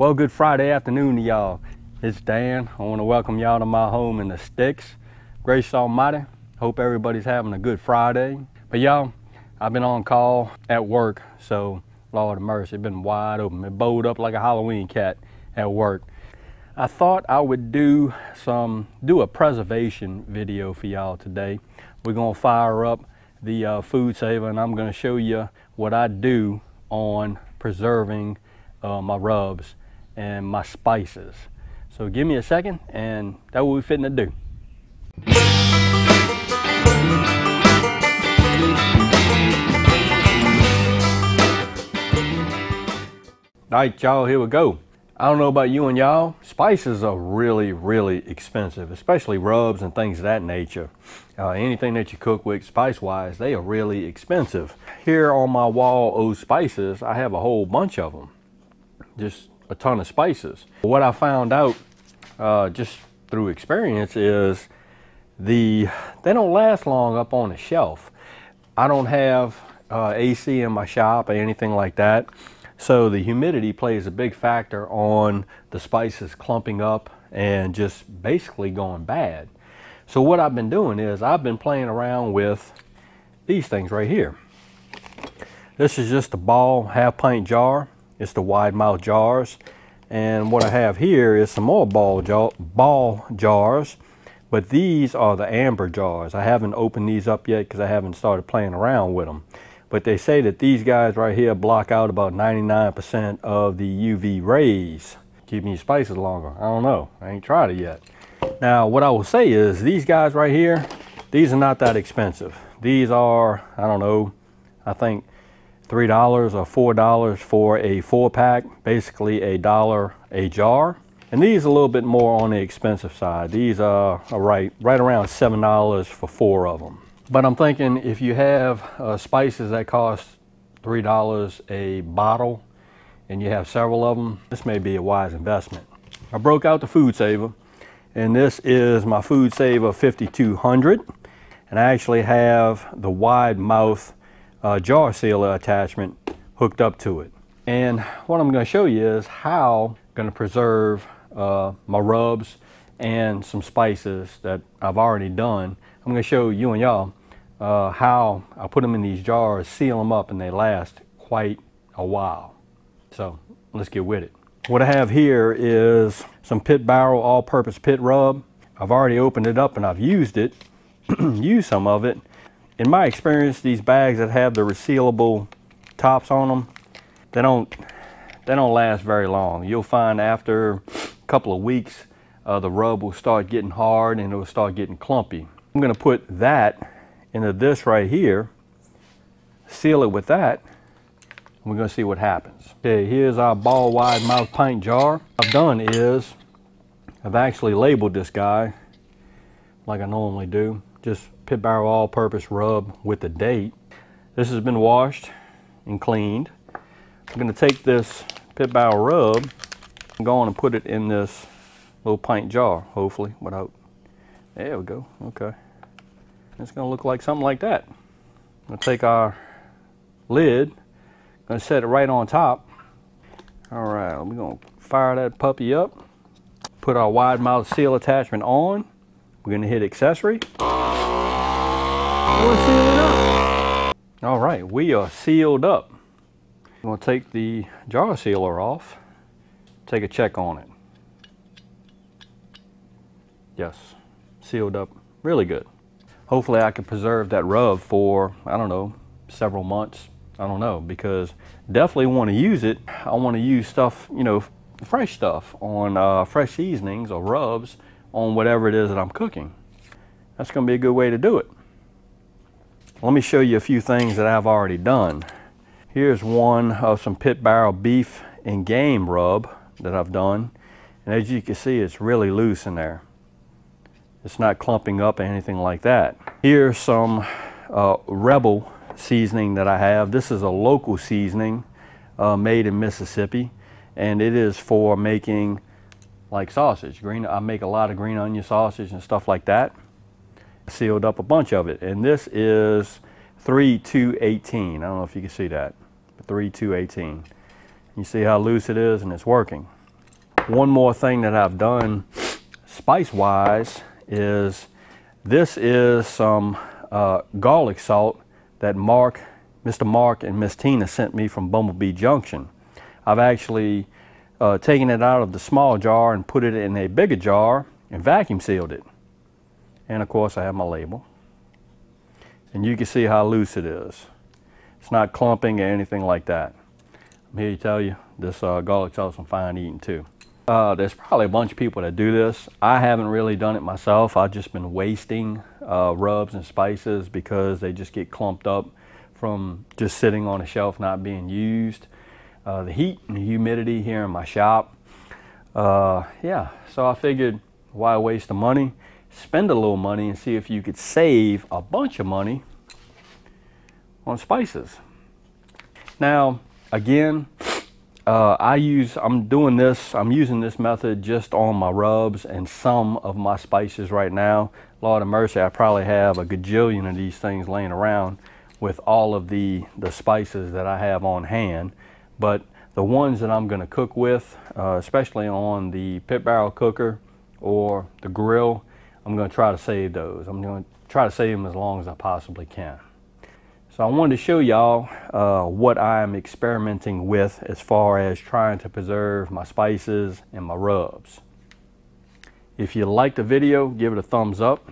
Well, good Friday afternoon to y'all. It's Dan. I want to welcome y'all to my home in the sticks. Grace Almighty. Hope everybody's having a good Friday. But y'all, I've been on call at work, so Lord of mercy, it's been wide open. It bowed up like a Halloween cat at work. I thought I would do a preservation video for y'all today. We're gonna fire up the FoodSaver, and I'm gonna show you what I do on preserving my rubs and my spices. So give me a second, and that's what we're fitting to do. All right, y'all, here we go. I don't know about you and y'all, spices are really expensive, especially rubs and things of that nature. Anything that you cook with spice-wise, they are really expensive. Here on my wall of spices, I have a whole bunch of them. Just a ton of spices. What I found out just through experience is they don't last long up on the shelf. I don't have AC in my shop or anything like that, so the humidity plays a big factor on the spices clumping up and just basically going bad. So what I've been doing is I've been playing around with these things right here. This is just a ball half-pint jar. It's the wide mouth jars, and what I have here is some more ball jars, but these are the amber jars. I haven't opened these up yet because I haven't started playing around with them, but they say that these guys right here block out about 99% of the UV rays, keeping your spices longer. I don't know, I ain't tried it yet. Now what I will say is these guys right here, these are not that expensive. These are, I don't know, I think $3 or $4 for a 4-pack, basically $1 a jar. And these are a little bit more on the expensive side. These are right around $7 for 4 of them. But I'm thinking if you have spices that cost $3 a bottle and you have several of them, this may be a wise investment. I broke out the FoodSaver, and this is my FoodSaver 5200. And I actually have the wide mouth jar sealer attachment hooked up to it. And what I'm going to show you is how I'm going to preserve my rubs and some spices that I've already done. I'm going to show you and y'all how I put them in these jars, seal them up, and they last quite a while. So let's get with it. What I have here is some pit barrel all-purpose pit rub. I've already opened it up and I've used it, used some of it. In my experience, these bags that have the resealable tops on them, they don't last very long. You'll find after a couple of weeks, the rub will start getting hard and it will start getting clumpy. I'm going to put that into this right here, seal it with that, and we're going to see what happens. Okay, here's our ball wide mouth pint jar. What I've done is I've actually labeled this guy like I normally do. Just pit barrel all-purpose rub with the date. This has been washed and cleaned. I'm going to take this pit barrel rub and go on and put it in this little pint jar, hopefully, without, there we go, okay. It's going to look like something like that. I'm going to take our lid, going to set it right on top. All right, we're going to fire that puppy up, put our wide mouth seal attachment on. We're going to hit accessory. We'll seal it up. All right, we are sealed up. I'm going to take the jar sealer off, take a check on it. Yes, sealed up really good. Hopefully I can preserve that rub for, I don't know, several months. I don't know, because definitely want to use it. I want to use stuff, you know, fresh stuff on fresh seasonings or rubs on whatever it is that I'm cooking. That's going to be a good way to do it. Let me show you a few things that I've already done. Here's one of some pit barrel beef and game rub that I've done. And as you can see, it's really loose in there. It's not clumping up or anything like that. Here's some Rebel seasoning that I have. This is a local seasoning made in Mississippi, and it is for making like sausage. I make a lot of green onion sausage and stuff like that. Sealed up a bunch of it, and this is 3-2-18. I don't know if you can see that, 3-2-18. You see how loose it is, and it's working. One more thing that I've done spice wise is this is some garlic salt that Mr. Mark and Miss Tina sent me from Bumblebee Junction. I've actually taken it out of the small jar and put it in a bigger jar and vacuum sealed it. And of course I have my label. And you can see how loose it is. It's not clumping or anything like that. I'm here to tell you, this garlic salt is some fine eating too. There's probably a bunch of people that do this. I haven't really done it myself. I've just been wasting rubs and spices because they just get clumped up from just sitting on a shelf not being used. The heat and the humidity here in my shop. Yeah, so I figured why waste the money? Spend a little money and see if you could save a bunch of money on spices. Now, again, I'm using this method just on my rubs and some of my spices right now. Lord of mercy, I probably have a gajillion of these things laying around with all of the spices that I have on hand. But the ones that I'm going to cook with, especially on the pit barrel cooker or the grill, I'm going to try to save those. I'm going to try to save them as long as I possibly can. So I wanted to show y'all what I'm experimenting with as far as trying to preserve my spices and my rubs. If you liked the video, give it a thumbs up.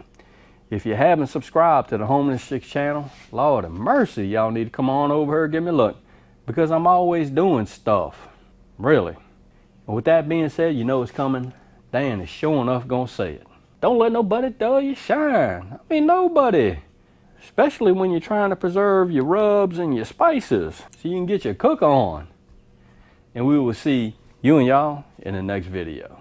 If you haven't subscribed to the Homeless Chicks channel, Lord of mercy, y'all need to come on over here and give me a look, because I'm always doing stuff, really. And with that being said, you know it's coming. Dan is sure enough gonna say it. Don't let nobody dull your shine. I mean, nobody. Especially when you're trying to preserve your rubs and your spices so you can get your cook on. And we will see you and y'all in the next video.